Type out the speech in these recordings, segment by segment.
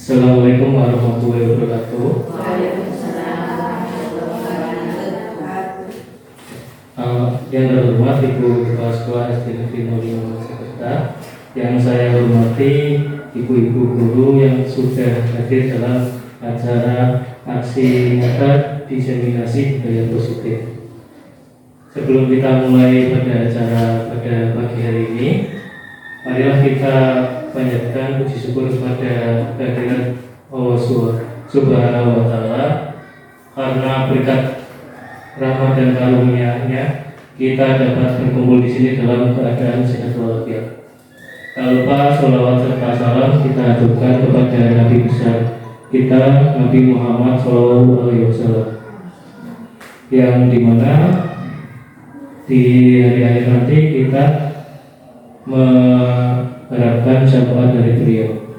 Assalamualaikum warahmatullahi wabarakatuh. Yang terhormat Ibu Kepala Sekolah SD Negeri 05 Jakarta, yang saya hormati ibu-ibu guru yang sudah hadir dalam acara aksi nyata diseminasi budaya positif. Sebelum kita mulai pada acara pada pagi hari ini, marilah kita panjatkan puji syukur kepada kehadirat Allah Subhanahu wa Ta'ala, karena berkat rahmat dan karunia-Nya kita dapat berkumpul di sini dalam keadaan sehat walafiat. Tak lupa sholawat serta salam kita aturkan kepada Nabi besar kita, Nabi Muhammad SAW, yang dimana di hari-hari nanti kita mengharapkan syafaat dari beliau.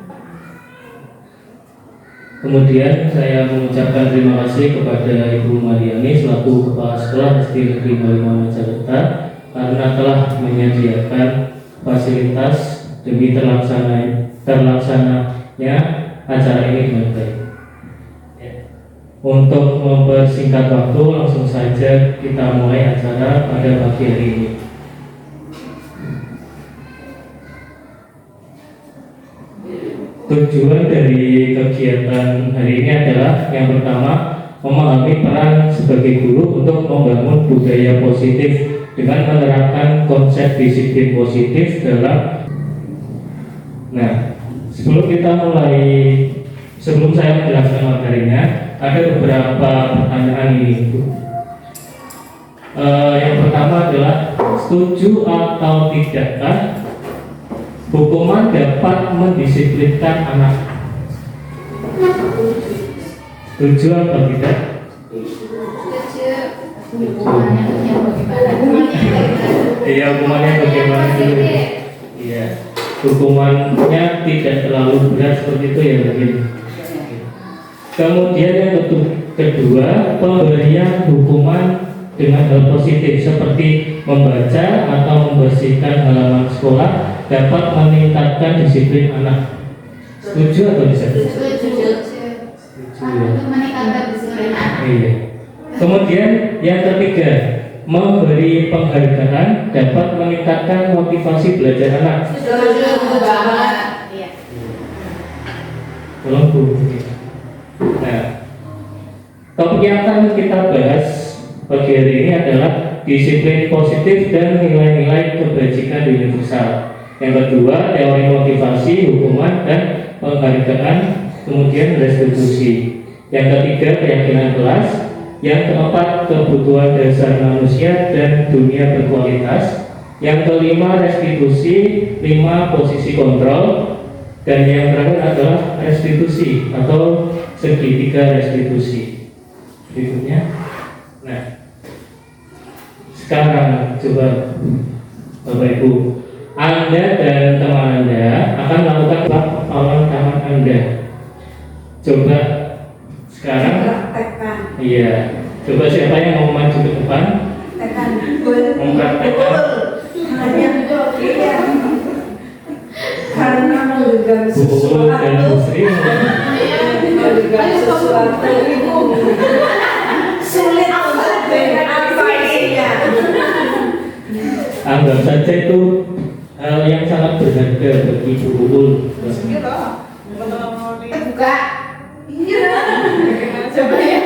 Kemudian saya mengucapkan terima kasih kepada Ibu Mariani selaku Kepala Sekolah SD Negeri 05 Jakarta karena telah menyediakan fasilitas demi terlaksananya acara ini dengan baik. Untuk mempersingkat waktu, langsung saja kita mulai acara pada pagi hari ini. Tujuan dari kegiatan hari ini adalah yang pertama, memahami peran sebagai guru untuk membangun budaya positif dengan menerapkan konsep disiplin positif dalam. Nah, sebelum saya menjelaskan materinya, ada beberapa pertanyaan ini, Bu. Yang pertama adalah, setuju atau tidakkah hukuman dapat mendisiplinkan anak? Setuju atau tidak? Iya, hukumannya bagaimana dulu? Iya, hukumannya tidak terlalu berat seperti itu ya mungkin. Kemudian yang kedua, pemberian hukuman dengan hal positif seperti membaca atau membersihkan halaman sekolah dapat meningkatkan disiplin anak. Setuju atau tidak? Setuju. Untuk meningkatkan disiplin anak. Iya. Kemudian yang ketiga, memberi penghargaan dapat meningkatkan motivasi belajar anak. Setuju banget. Iya. Tolong Bu. Nah, topik yang akan kita bahas pagi hari ini adalah disiplin positif dan nilai-nilai kebajikan universal. Yang kedua, teori motivasi, hukuman, dan penghargaan, kemudian restitusi. Yang ketiga, keyakinan kelas. Yang keempat, kebutuhan dasar manusia dan dunia berkualitas. Yang kelima, restitusi. 5, posisi kontrol. Dan yang terakhir adalah restitusi atau segitiga restitusi. Berikutnya. Nah, sekarang coba Bapak Ibu, Anda dan teman Anda akan melakukan lawan tangan Anda. Coba sekarang, iya, coba siapa yang mau maju ke depan? Mempraktekkan. Karena menggenggam sesuatu dan Musri menggenggam sesuatu sulit untuk dengan apa isinya. Anggap saja itu hal yang sangat berharga bagi Bu Ulul. Buka. Iya. Coba ya.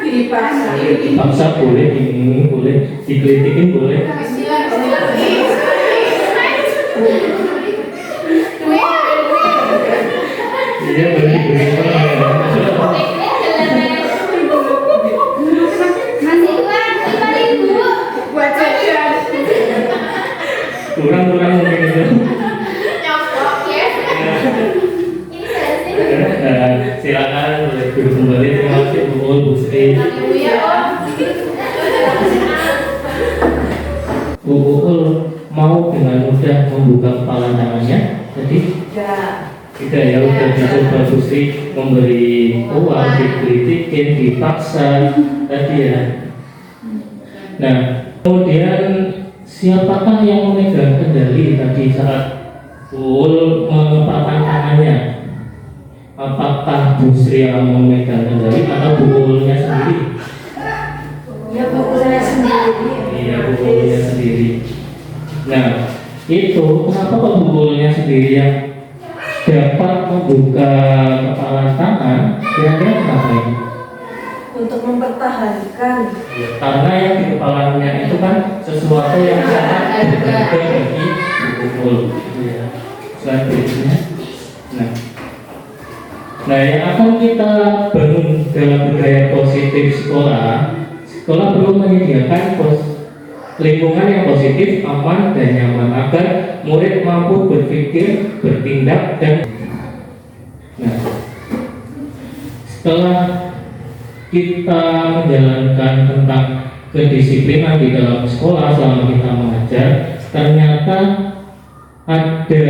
Dipaksa boleh, ini boleh, dikelitikin boleh. Iya, boleh kurang mungkin itu. Nyopok ya. Silakan boleh duduk kembali. Terima kasih Bu Ulul, Bu Sri. Bu Ulul mau dengan mudah membuka kepala tangannya. Jadi tidak ya, udah dicoba Bu Sri memberi uang, dikritikin, dipaksa tadi ya. Nah, kemudian siapakah yang memegang kendali tadi saat Ulul mengepakkan tangannya? apakah Bu Sri yang memegang kendali atau Bu Ulnya sendiri? Ya pokoknya sendiri. Iya, Bu Ulnya sendiri. Nah, itu kenapa kok Bu Ulnya sendiri yang dapat membuka kepala tangan? Kira-kira kenapa ini? Untuk mempertahankan. Ya, karena yang di kepalanya itu kan sesuatu yang sangat berharga bagi Bu Ul. Ya. Slide berikutnya. Nah, yang akan kita bangun dalam budaya positif sekolah perlu menyediakan lingkungan yang positif, aman, dan nyaman agar murid mampu berpikir, bertindak, dan setelah kita menjalankan tentang kedisiplinan di dalam sekolah selama kita mengajar, ternyata ada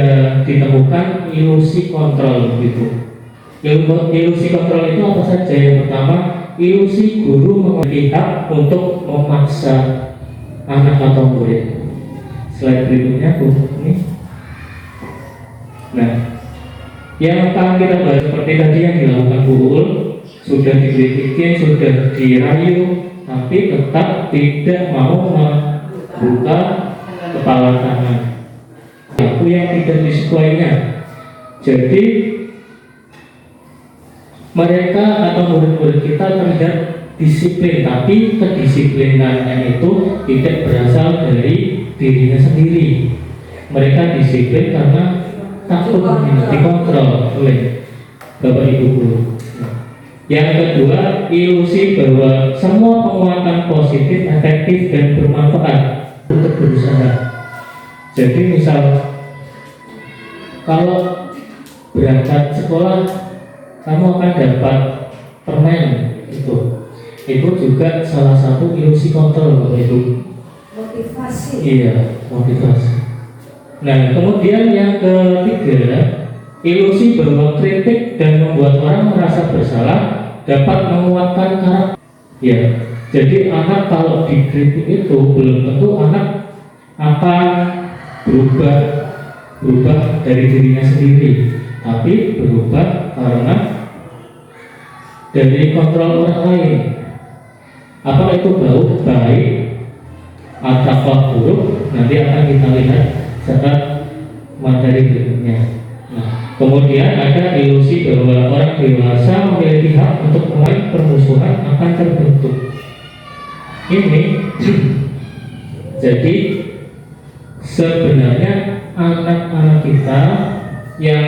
ditemukan ilusi kontrol gitu. Ilusi kontrol itu apa saja? Yang pertama, ilusi guru memiliki hak untuk memaksa anak atau murid. Slide berikutnya Bu. Ini. Nah, yang akan kita bahas seperti tadi yang dilakukan Bu Ul, sudah dikritikin, sudah dirayu, tapi tetap tidak mau membuka kepala tangan. Aku yang tidak disukainya. Jadi mereka atau murid-murid kita terlihat disiplin, tapi kedisiplinannya itu tidak berasal dari dirinya sendiri. Mereka disiplin karena takut dikontrol oleh Bapak Ibu guru. Yang kedua, ilusi bahwa semua penguatan positif, efektif, dan bermanfaat untuk berusaha. Jadi misal kalau berangkat sekolah kamu akan dapat permen itu juga salah satu ilusi kontrol Bapak Ibu. Motivasi. Iya, motivasi. Nah, kemudian yang ketiga, ilusi bahwa kritik dan membuat orang merasa bersalah dapat menguatkan karakter. Ya, jadi anak kalau dikritik itu belum tentu anak akan berubah dari dirinya sendiri, tapi berubah karena dari kontrol orang lain. Apa itu baik atau buruk? Nanti akan kita lihat saat materi berikutnya. Nah, kemudian ada ilusi bahwa orang dewasa memiliki hak untuk mulai permusuhan akan terbentuk. Ini jadi sebenarnya anak-anak kita yang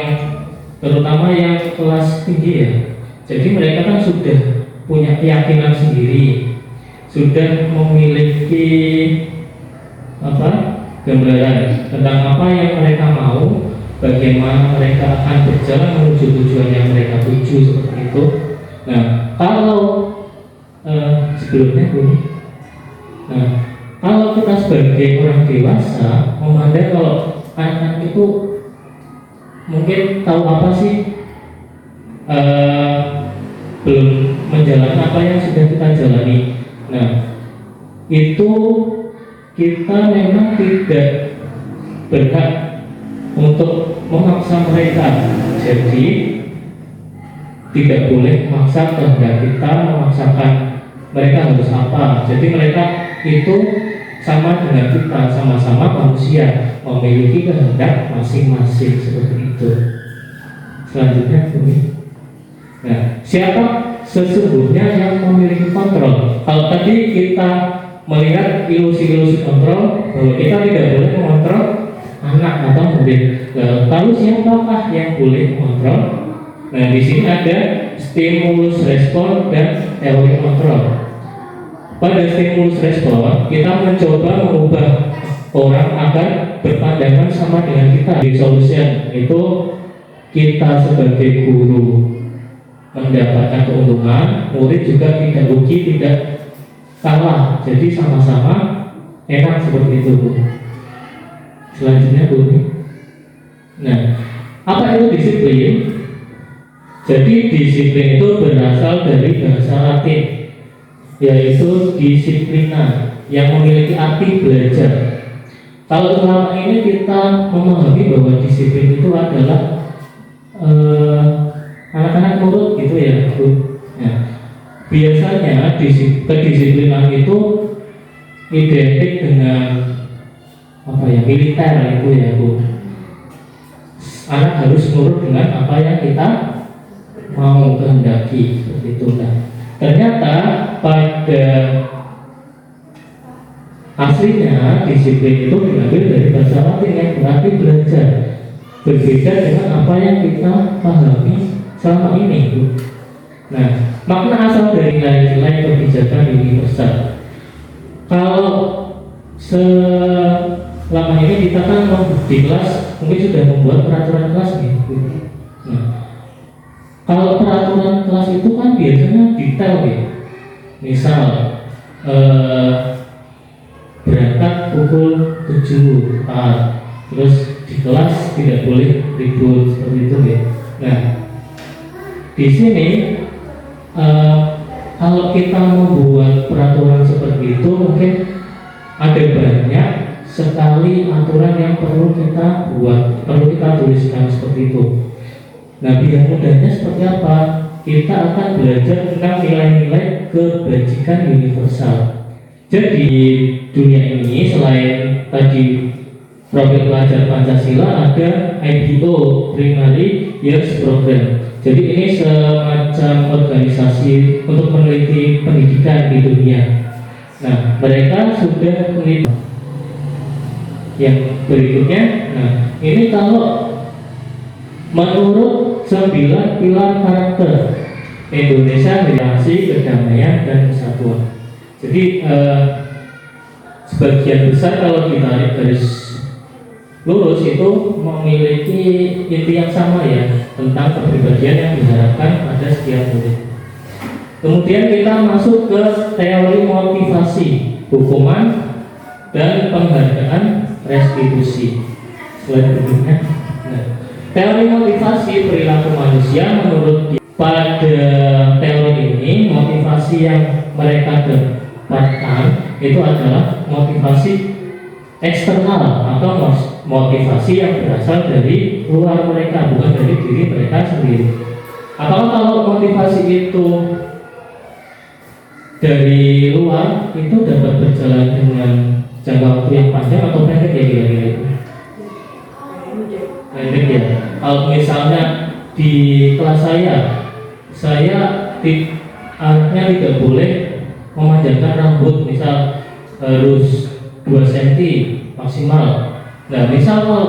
terutama yang kelas tinggi ya, jadi mereka kan sudah punya keyakinan sendiri, sudah memiliki gambaran tentang apa yang mereka mau, bagaimana mereka akan berjalan menuju tujuan yang mereka tuju, seperti itu. Nah, kalau sebelumnya ini, kalau kita sebagai orang dewasa memandang kalau anak itu mungkin tahu apa sih, belum menjalani apa yang sudah kita jalani. Nah, itu kita memang tidak berhak untuk memaksa mereka. Jadi tidak boleh memaksa kehendak kita, memaksakan mereka harus apa. Jadi mereka itu sama dengan kita, sama-sama manusia, memiliki kehendak masing-masing, seperti itu. Selanjutnya ini. Nah, siapa sesungguhnya yang memiliki kontrol? Kalau tadi kita melihat ilusi-ilusi kontrol bahwa kita tidak boleh mengontrol anak atau murid. Lalu siapakah yang boleh mengontrol? Nah, di sini ada stimulus respon dan teori kontrol. Pada stimulus respon, kita mencoba mengubah orang agar berpandangan sama dengan kita. Di solution itu kita sebagai guru mendapatkan keuntungan, murid juga tidak rugi, tidak kalah. Jadi sama-sama enak, seperti itu Bu. Selanjutnya Bu. Nah, apa itu disiplin? Jadi disiplin itu berasal dari bahasa Latin, yaitu disiplina, yang memiliki arti belajar. Kalau selama ini kita memahami bahwa disiplin itu adalah anak nurut gitu ya Bu. Nah, biasanya kedisiplinan itu identik dengan apa ya, militer itu ya Bu. Anak harus nurut dengan apa yang kita mau kehendaki seperti itu. Nah, ternyata pada aslinya disiplin itu diambil dari bahasa Latin yang berarti belajar, berbeda dengan apa yang kita pahami selama ini Bu. Nah, makna asal dari nilai-nilai kebijakan universal. Kalau selama ini kita kan di kelas mungkin sudah membuat peraturan kelas nih. Nah, kalau peraturan kelas itu kan biasanya detail ya. Misal berangkat pukul 7 terus di kelas tidak boleh ribut seperti itu ya. Nah, di sini kalau kita membuat peraturan seperti itu mungkin ada banyak sekali aturan yang perlu kita buat, perlu kita tuliskan seperti itu. Nah, biar mudahnya seperti apa? Kita akan belajar tentang nilai-nilai kebajikan universal. Jadi dunia ini selain tadi profil pelajar Pancasila ada IPO, Primary Years Program. Jadi ini semacam organisasi untuk meneliti pendidikan di dunia. Nah, mereka sudah meneliti yang berikutnya. Nah, ini kalau menurut 9 pilar karakter Indonesia, relasi, kedamaian, dan kesatuan. Jadi sebagian besar kalau ditarik garis lurus itu memiliki inti yang sama ya, tentang kepribadian yang diharapkan pada setiap murid. Kemudian kita masuk ke teori motivasi, hukuman, dan penghargaan restitusi. Slide berikutnya. Nah, teori motivasi perilaku manusia menurut pada teori ini motivasi yang mereka dapatkan itu adalah motivasi eksternal atau motivasi yang berasal dari luar mereka, bukan dari diri mereka sendiri. Atau kalau motivasi itu dari luar, itu dapat berjalan dengan jangka waktu yang panjang atau pendek ya kira-kira itu? Pendek ya. Kalau misalnya di kelas saya anaknya tidak boleh memanjangkan rambut, misal harus 2 cm maksimal. Nah, misal kalau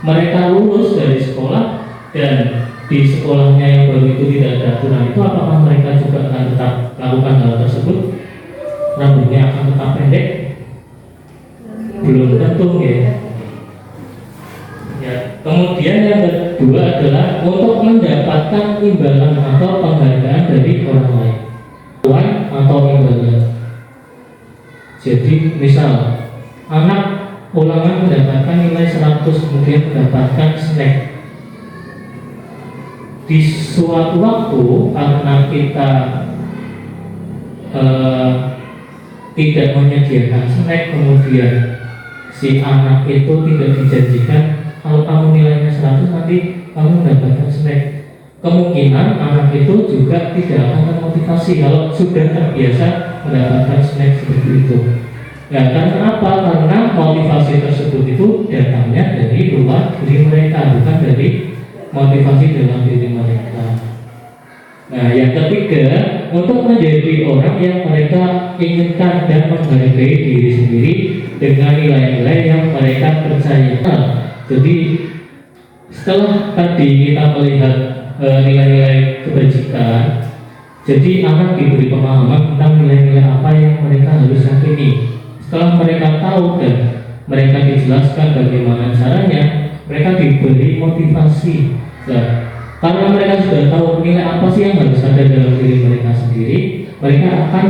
mereka lulus dari sekolah dan di sekolahnya yang baru itu tidak ada aturan itu, apakah mereka juga akan tetap melakukan hal tersebut? Rambutnya akan tetap pendek? Belum tentu ya. Kemudian yang kedua adalah untuk mendapatkan imbalan atau penghargaan dari orang lain, atau imbalan. Jadi misal anak ulangan mendapatkan nilai 100, kemudian mendapatkan snack. Di suatu waktu karena kita tidak menyediakan snack, kemudian si anak itu tidak dijanjikan kalau kamu nilainya 100 nanti kamu mendapatkan snack. Kemungkinan anak itu juga tidak akan termotivasi kalau sudah terbiasa mendapatkan snack seperti itu. Nah, karena apa? Karena motivasi tersebut itu datangnya dari luar diri mereka, bukan dari motivasi dalam diri mereka. Nah, yang ketiga, untuk menjadi orang yang mereka inginkan dan menghargai diri sendiri dengan nilai-nilai yang mereka percaya. Jadi setelah tadi kita melihat nilai-nilai kebajikan, jadi anak diberi pemahaman tentang nilai-nilai apa yang mereka harus yakini. Setelah mereka tahu dan mereka dijelaskan bagaimana caranya, mereka diberi motivasi. Nah, karena mereka sudah tahu nilai apa sih yang harus ada dalam diri mereka sendiri, mereka akan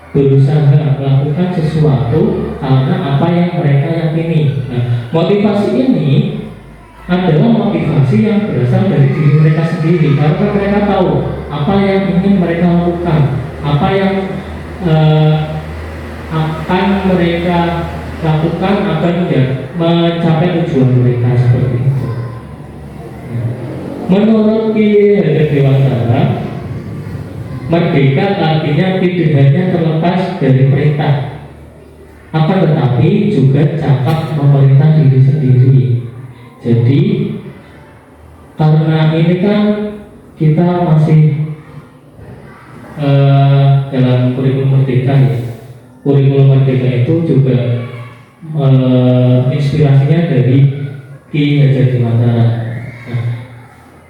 berusaha melakukan sesuatu karena apa yang mereka yakini. Nah, motivasi ini adalah motivasi yang berasal dari diri mereka sendiri, karena mereka tahu apa yang ingin mereka lakukan, apa yang akan mereka lakukan agar mencapai tujuan mereka seperti itu. Menurut Ki Hajar Dewantara, merdeka artinya tidak hanya terlepas dari perintah, akan tetapi juga cakap memerintah diri sendiri. Jadi karena ini kan kita masih dalam kurikulum merdeka ya. Kurikulum merdeka itu juga inspirasinya dari Ki Hajar Dewantara. Nah,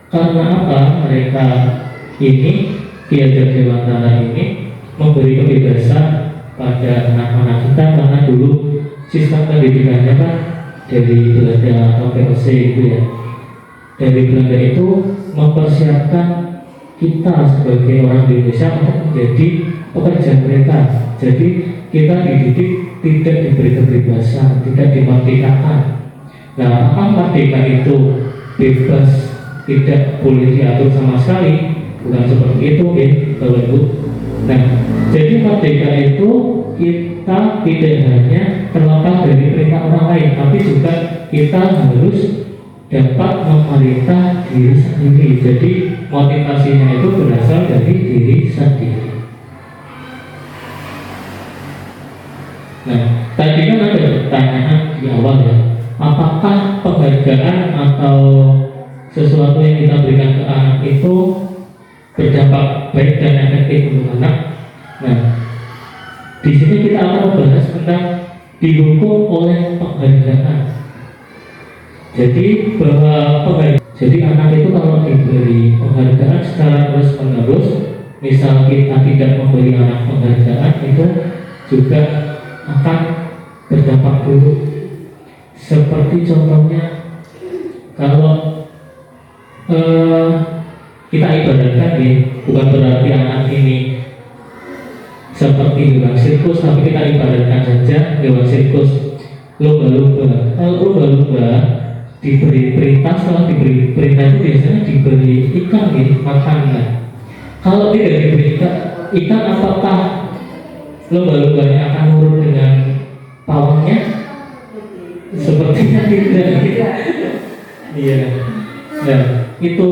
karena apa mereka ini Ki Hajar Dewantara ini memberi kebebasan pada anak-anak kita, karena dulu sistem pendidikannya kan dari Belanda atau VOC itu ya. Dari Belanda itu mempersiapkan kita sebagai orang Indonesia untuk menjadi pekerja mereka. Jadi kita dididik tidak diberi kebebasan, tidak dimerdekakan. Nah, apakah merdeka itu bebas, tidak boleh diatur sama sekali? Bukan seperti itu, ya, Bapak Ibu. Nah, jadi merdeka itu kita tidak hanya terlepas dari perintah orang lain, tapi juga kita harus dapat memerintah diri sendiri. Jadi motivasinya itu berasal dari diri sendiri. Nah, tadi kan ada pertanyaan di awal ya, apakah penghargaan atau sesuatu yang kita berikan ke anak itu berdampak baik dan efektif untuk anak? Nah, di sini kita akan membahas tentang dihukum oleh penghargaan. Jadi jadi anak itu kalau diberi penghargaan secara terus-menerus, misal kita tidak memberi anak penghargaan, itu juga akan berdampak buruk. Seperti contohnya, kalau kita ibaratkan ya, bukan berarti anak ini seperti hewan sirkus, tapi kita ibaratkan saja hewan sirkus lumba-lumba. Kalau lumba-lumba diberi perintah, setelah diberi perintah itu biasanya diberi ikan gitu, makannya. Kalau tidak diberi ikan, apakah lumba-lumbanya akan nurut dengan pawangnya? Sepertinya tidak. Iya. Nah, itu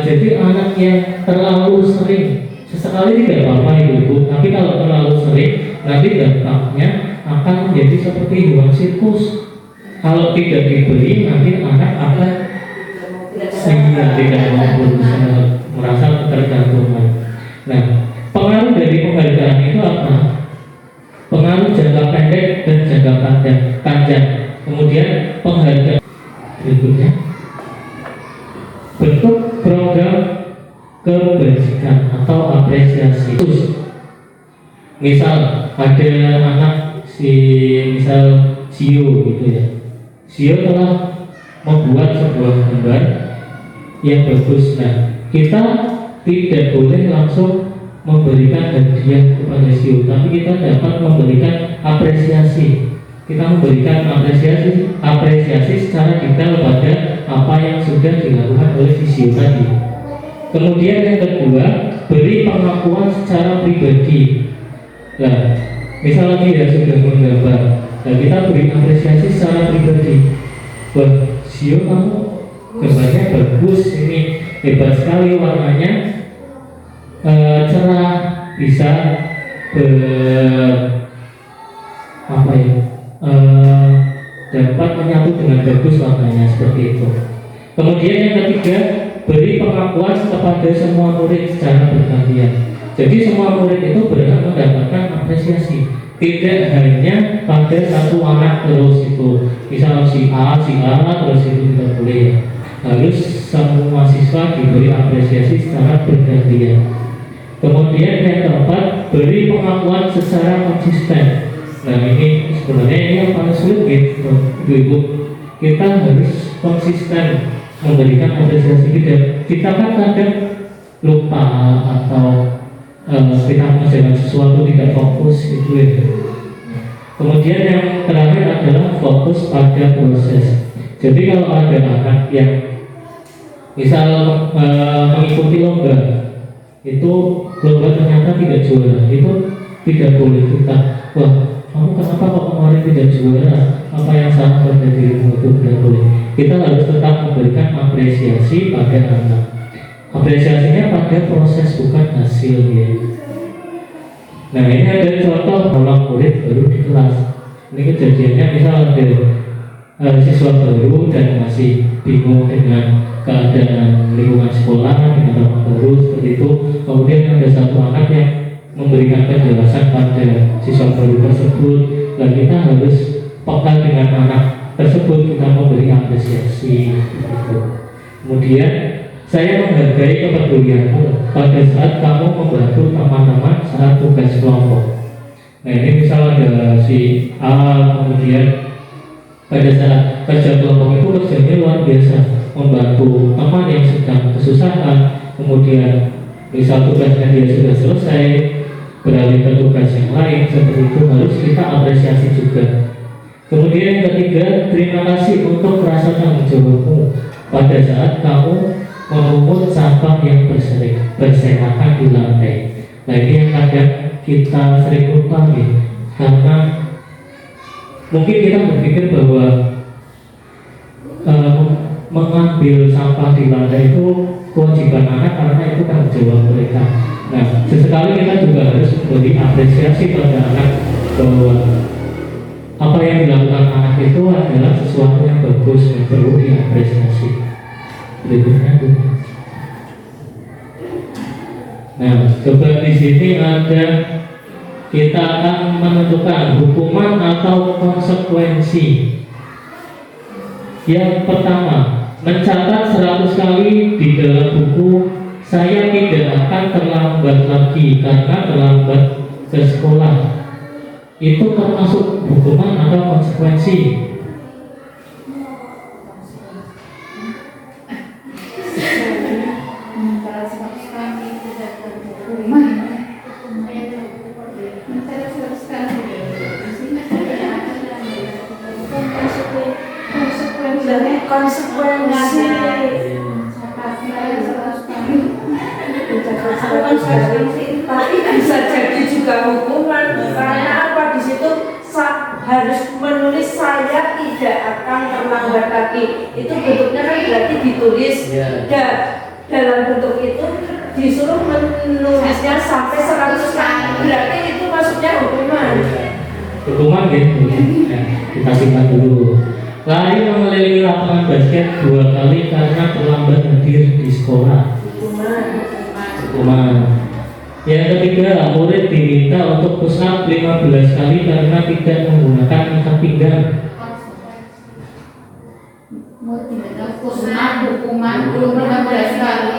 jadi anak yang terlalu sering, sesekali tidak apa-apa ibu, tapi kalau terlalu sering, nanti dampaknya akan menjadi seperti hewan sirkus. Kalau tidak diberi, nanti anak akan tidak mampu merasa ketergantungan. Nah, pengaruh dari penghargaan itu apa? Pengaruh jangka pendek dan jangka panjang. Kemudian penghargaan berikutnya, bentuk program kebajikan atau apresiasi. Misal ada anak misal Sio gitu ya. Sio telah membuat sebuah gambar yang bagus. Nah, kita tidak boleh langsung memberikan hadiah kepada Sio, tapi kita dapat memberikan apresiasi. Kita memberikan apresiasi secara detail pada apa yang sudah dilakukan oleh si Sio tadi. Kemudian yang kedua, beri pengakuan secara pribadi. Nah, misalnya dia sudah menggambar, nah kita beri apresiasi secara pribadi. Wah, Sio kamu gambarnya bagus, ini hebat sekali warnanya, cerah, bisa dapat menyatu dengan bagus warnanya, seperti itu. Kemudian yang ketiga, beri pengakuan kepada semua murid secara bergantian. Jadi semua murid itu berhak mendapatkan apresiasi, tidak hanya pada satu anak terus itu. Misal si A terus itu tidak boleh. Harus semua siswa diberi apresiasi secara bergantian. Kemudian yang keempat, beri pengakuan secara konsisten. Nah, ini sebenarnya ini yang paling sulit gitu, Ibu. Kita harus konsisten memberikan apresiasi kita kan kadang lupa atau kita mengerjakan sesuatu tidak fokus itu ya. Kemudian yang terakhir adalah fokus pada proses. Jadi kalau ada anak yang misal mengikuti lomba, itu lomba ternyata tidak juara, itu tidak boleh kita kamu kenapa kok kemarin tidak juara? Apa yang salah pada dirimu? Itu tidak boleh. Kita harus tetap memberikan apresiasi pada anak. Apresiasinya pada proses bukan hasil ya. Nah ini ada contoh orang murid baru di kelas. Ini kejadiannya misal ada siswa baru dan masih bingung dengan keadaan lingkungan sekolah, dengan teman baru seperti itu. Kemudian ada satu anak yang memberikan penjelasan pada siswa baru tersebut, dan kita harus peka dengan anak tersebut, kita memberi apresiasi gitu. Kemudian saya menghargai kepedulianmu pada saat kamu membantu teman-teman saat tugas kelompok. Nah ini misal ada si A, kemudian pada saat kerja kelompok itu kerjanya luar biasa, membantu teman yang sedang kesusahan. Kemudian misal tugasnya dia sudah selesai, beralih ke tugas yang lain, seperti itu harus kita apresiasi juga. Kemudian yang ketiga, terima kasih untuk rasa tanggung jawabmu pada saat kamu memungut sampah yang berserakan di lantai. Nah ini yang kadang kita sering lupa nih, karena mungkin kita berpikir bahwa mengambil sampah di lantai itu kewajiban anak karena itu tanggung jawab mereka. Nah sesekali kita juga harus memberi apresiasi pada anak bahwa apa yang dilakukan anak itu adalah sesuatu yang bagus dan perlu diapresiasi. Berikutnya tuh. Nah, coba di sini ada, kita akan menentukan hukuman atau konsekuensi. Yang pertama, mencatat 100 kali di dalam buku, saya tidak akan terlambat lagi karena terlambat ke sekolah. Itu termasuk hukuman atau konsekuensi? Konsekuensi tapi bisa jadi juga hukuman karena apa, di situ harus menulis saya tidak akan terlambat lagi. Itu bentuknya kan berarti ditulis dan dalam bentuk itu disuruh menulisnya sampai 100 kali, berarti itu maksudnya hukuman. Hukuman gitu. Nah, kita simpan dulu. Lari mengelilingi lapangan basket 2 kali karena terlambat hadir di sekolah. Hukuman. Yang ketiga, murid diminta untuk push up 15 kali karena tidak menggunakan ikat pinggang. Push up hukuman 15 kali.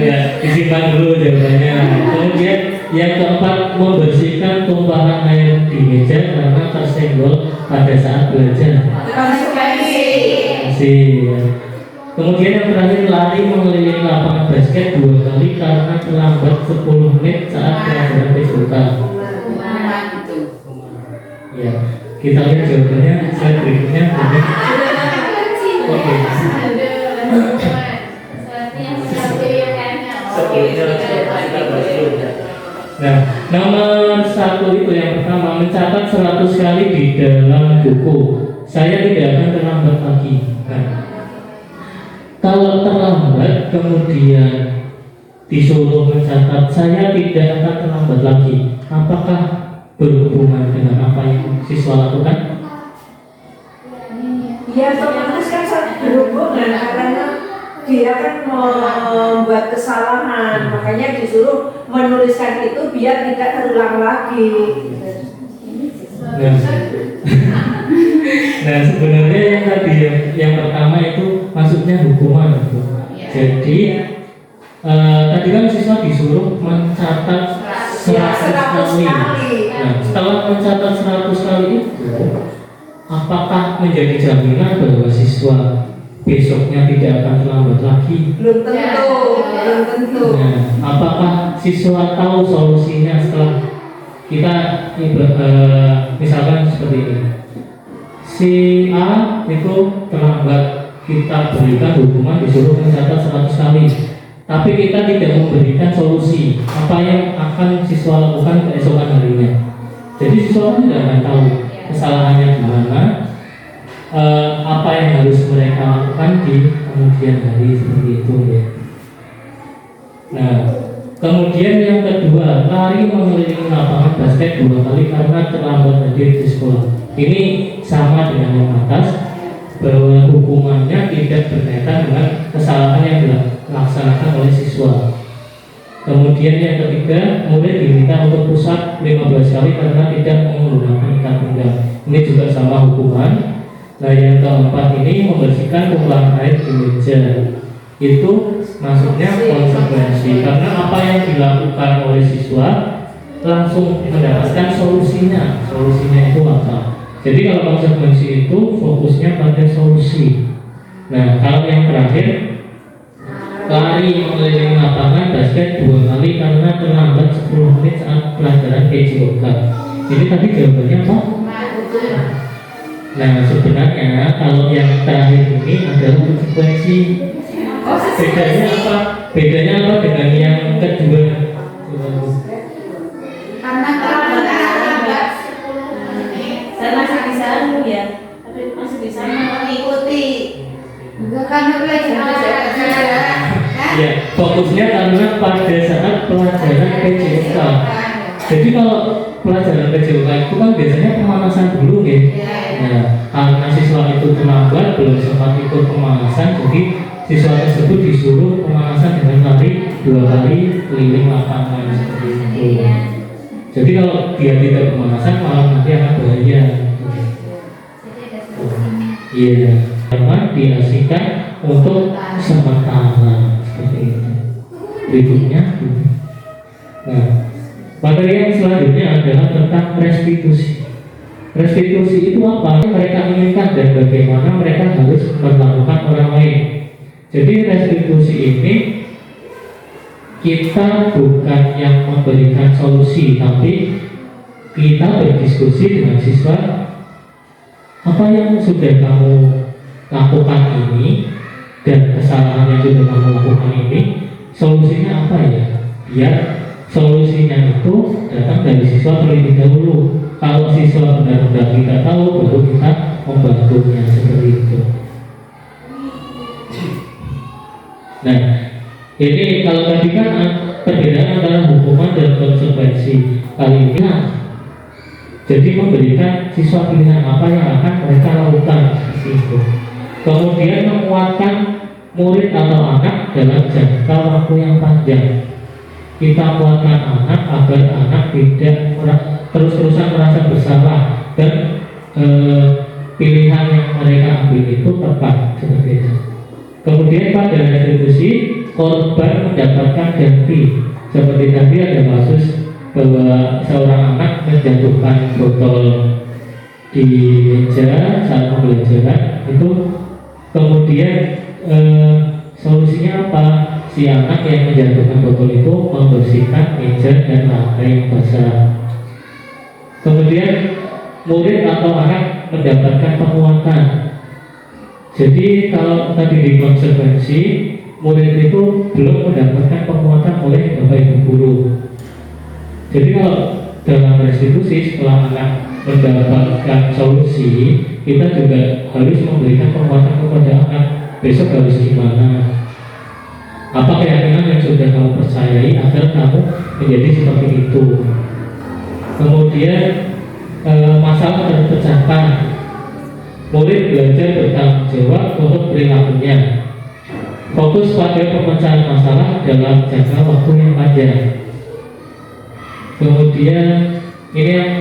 Ya, disimpan dulu jawabannya. Kemudian yang keempat, membersihkan tumpahan air di meja karena tersenggol pada saat belajar. Ya. Kemudian yang terakhir, lari mengelilingi lapangan basket 2 kali karena terlambat 10 menit saat pelajaran PJK. Ya, kita lihat jawabannya slide berikutnya. Oke. Nah, nomor 1 itu yang pertama, mencatat 100 kali di dalam buku. Saya tidak akan terlambat lagi. Nah, kalau terlambat kemudian disuruh mencatat saya tidak akan terlambat lagi, apakah berhubungan dengan apa yang siswa lakukan? Ya otomatis kan berhubungan karena dia kan membuat kesalahan, makanya disuruh menuliskan itu biar tidak terulang lagi. Nah sebenarnya yang tadi yang pertama itu maksudnya hukuman itu. Jadi tadi kan siswa disuruh mencatat 100 kali. Nah setelah mencatat 100 kali itu, apakah menjadi jaminan bahwa siswa besoknya tidak akan terlambat lagi? Belum tentu. Nah, apakah siswa tahu solusinya setelah kita misalkan seperti ini? Si A itu terlambat, kita berikan hukuman disuruh mencatat 100 kali. tapi kita tidak memberikan solusi apa yang akan siswa lakukan keesokan harinya. Jadi siswa tidak akan tahu kesalahannya di mana, apa yang harus mereka lakukan di kemudian hari, seperti itu ya. Nah, kemudian yang kedua, lari mengelilingi lapangan basket 2 kali karena terlambat hadir di sekolah. Ini sama dengan yang atas, bahwa hukumannya tidak berkaitan dengan kesalahan yang dilaksanakan oleh siswa. Kemudian yang ketiga, murid diminta untuk push-up 15 kali karena tidak menggunakan ikat pinggang. Ini juga sama hukuman. Nah, yang keempat ini membersihkan kumpulan air di meja. Itu maksudnya konsekuensi, karena apa yang dilakukan oleh siswa langsung mendapatkan solusinya. Solusinya itu apa? Jadi kalau konsekuensi itu fokusnya pada solusi. Nah, kalau yang terakhir, lari mengelilingi lapangan basket 2 kali karena terlambat 10 menit saat pelajaran PJOK. Ini tadi jawabannya apa? Nah, sebenarnya kalau yang terakhir ini adalah konsekuensi. Bedanya apa? Bedanya apa dengan yang kedua? Karena terlambat 10 menit. Saya masih bisa ya, tapi masih bisa mengikuti. Juga karena pelajaran. Ya, fokusnya karena pada saat pelajaran PJOK. Jadi kalau pelajaran PJOK itu kan biasanya pemanasan dulu ya. Nah, karena siswa itu terlambat, belum sempat ikut pemanasan, jadi siswa tersebut disuruh pemanasan dengan lari 2 kali keliling lapangan seperti itu. Jadi kalau dia tidak pemanasan malah nanti akan bahaya. Iya, karena diasingkan untuk sementara seperti itu. Berikutnya, nah, materi yang selanjutnya adalah tentang restitusi. Restitusi itu apa? Mereka inginkan dan bagaimana mereka harus memperlakukan orang lain. Jadi restitusi ini kita bukan yang memberikan solusi, tapi kita berdiskusi dengan siswa, apa yang sudah kamu lakukan ini dan kesalahan yang sudah kamu lakukan ini, solusinya apa ya? Biar solusinya itu datang dari siswa terlebih dahulu. Kalau siswa benar-benar kita tahu, baru kita membantunya seperti itu. Nah, ini kalau tadi kan perbedaan antara hukuman dan konsekuensi. Kali ini, jadi memberikan siswa pilihan apa yang akan mereka lakukan seperti itu. Kemudian menguatkan murid atau anak dalam jangka waktu yang panjang. Kita kuatkan anak agar anak tidak terus-terusan merasa bersalah dan pilihan yang mereka ambil itu tepat seperti itu. Kemudian pada restitusi, korban mendapatkan ganti. Seperti tadi ada kasus bahwa seorang anak menjatuhkan botol di meja saat pembelajaran itu, kemudian solusinya apa? Si anak yang menjatuhkan botol itu membersihkan meja dan lantai yang basah. Kemudian murid atau anak mendapatkan penguatan. Jadi kalau tadi di konsekuensi, murid itu belum mendapatkan penguatan oleh bapak ibu guru. Jadi kalau dalam restitusi, setelah anak mendapatkan solusi, kita juga harus memberikan penguatan kepada anak. Besok harus gimana? Apa keyakinan yang sudah kamu percayai agar kamu menjadi seperti itu? Kemudian masalah terpecahkan. Murid belajar bertanggung jawab untuk perilakunya. Fokus pada pemecahan masalah dalam jangka waktu yang panjang. Kemudian ini yang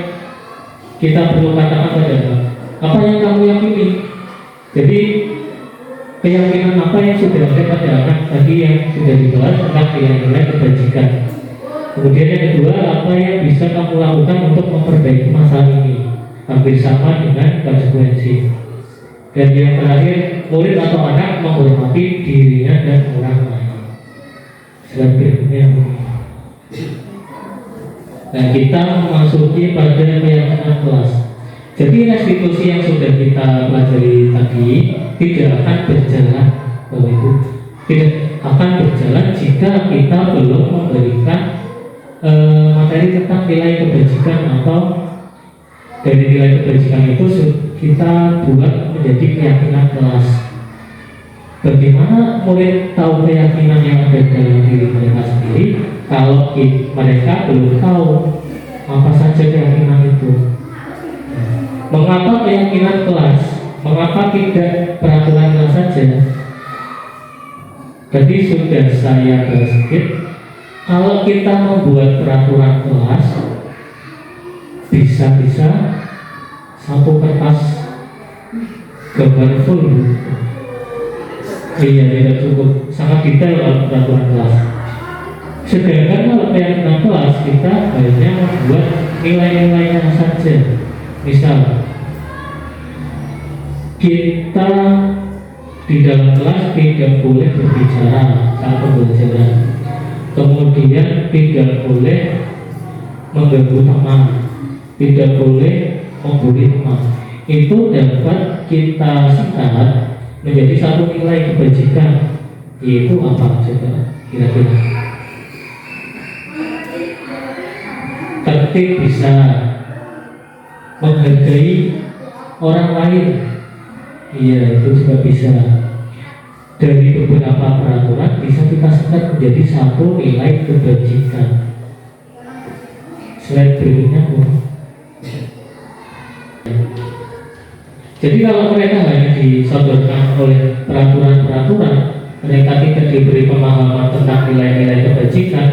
kita perlu katakan adalah apa yang kamu yakini. Jadi keyakinan apa yang sudah ada pada anak tadi yang sudah dibahas tentang nilai kebajikan. Kemudian yang kedua, apa yang bisa kamu lakukan untuk memperbaiki masalah ini, hampir sama dengan konsekuensi. Dan yang terakhir, murid atau anak menghormati dirinya dan orang lain. Slide berikutnya. Nah, kita memasuki pada keyakinan kelas. Jadi restitusi yang sudah kita pelajari tadi tidak akan berjalan, Bapak Ibu. Tidak akan berjalan jika kita belum memberikan materi tentang nilai kebajikan, atau dari nilai kebajikan itu kita buat menjadi keyakinan kelas. Bagaimana murid tahu keyakinan yang ada dalam diri mereka sendiri kalau mereka belum tahu apa saja keyakinan itu? Mengapa keyakinan kelas? Mengapa tidak peraturan kelas saja? Jadi sudah saya bahas sedikit. Kalau kita membuat peraturan kelas, bisa-bisa satu kertas gambar full. Iya, tidak cukup, sangat detail kalau peraturan kelas. Sedangkan kalau keyakinan kelas, kita hanya membuat nilai-nilainya saja. Misal, kita di dalam kelas tidak boleh berbicara saat pembelajaran, kemudian tidak boleh mengganggu teman, tidak boleh membuli teman. Itu dapat kita singkat menjadi satu nilai kebajikan, yaitu apa coba kira-kira? Tertib, bisa menghargai orang lain, iya itu juga bisa. Dari beberapa peraturan bisa kita singkat menjadi satu nilai kebajikan. Slide berikutnya, Bu. Jadi kalau mereka hanya disodorkan oleh peraturan-peraturan, mereka tidak diberi pemahaman tentang nilai-nilai kebajikan,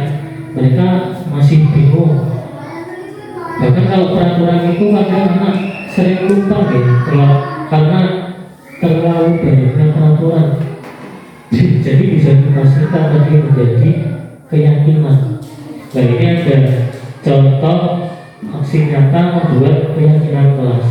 mereka masih bingung. Bahkan kalau peraturan itu kadang-kadang sering lupa karena terlalu banyaknya peraturan. Jadi bisa kita singkat tadi menjadi keyakinan. Nah ini ada contoh aksi nyata membuat keyakinan kelas.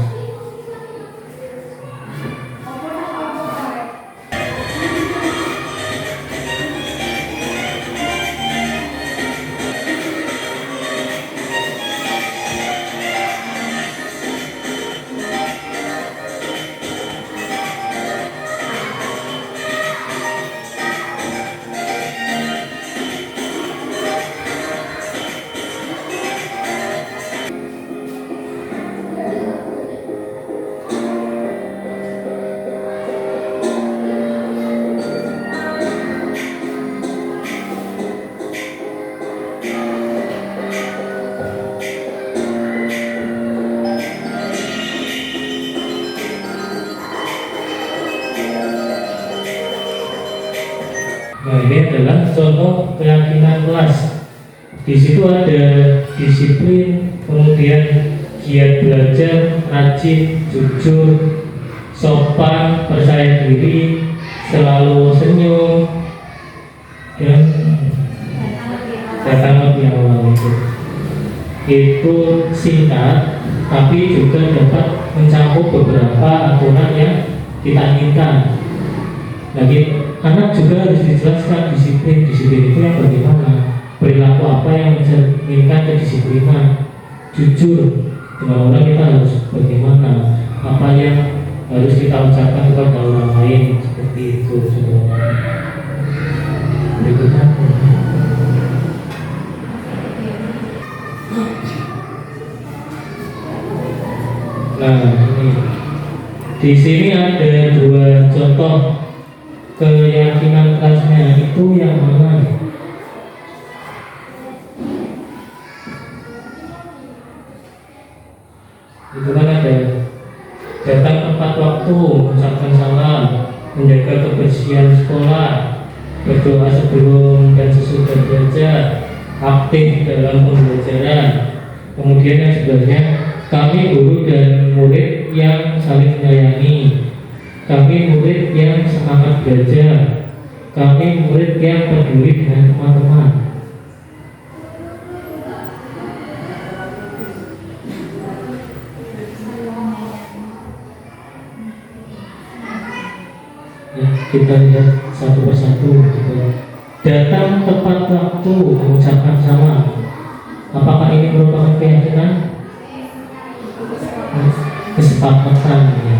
Nah ini adalah contoh keyakinan kelas. Di situ ada disiplin, kemudian giat belajar, rajin, jujur, sopan, percaya diri, selalu senyum, dan datang lebih awal itu. Itu singkat, tapi juga dapat mencakup beberapa aturan yang kita inginkan. Lagi anak juga harus dijelaskan disiplin itu yang bagaimana, perilaku apa yang mencerminkan kedisiplinan, jujur dengan orang kita harus bagaimana, apa yang harus kita ucapkan kepada orang lain, seperti itu saudara. Berikutnya. Nah ini di sini ada dua contoh keyakinan kelasnya, itu yang mana? Itu kan ada datang tepat waktu, mengucapkan salam, menjaga kebersihan sekolah, berdoa sebelum dan sesudah belajar, aktif dalam pembelajaran. Kemudian yang sebelumnya, kami guru dan murid yang saling menyayangi, kami murid yang semangat belajar, kami murid yang peduli dengan teman-teman. Ya, kita lihat satu persatu. Datang tepat waktu, mengucapkan salam. Apakah ini merupakan keyakinan? Kesepakatan ya.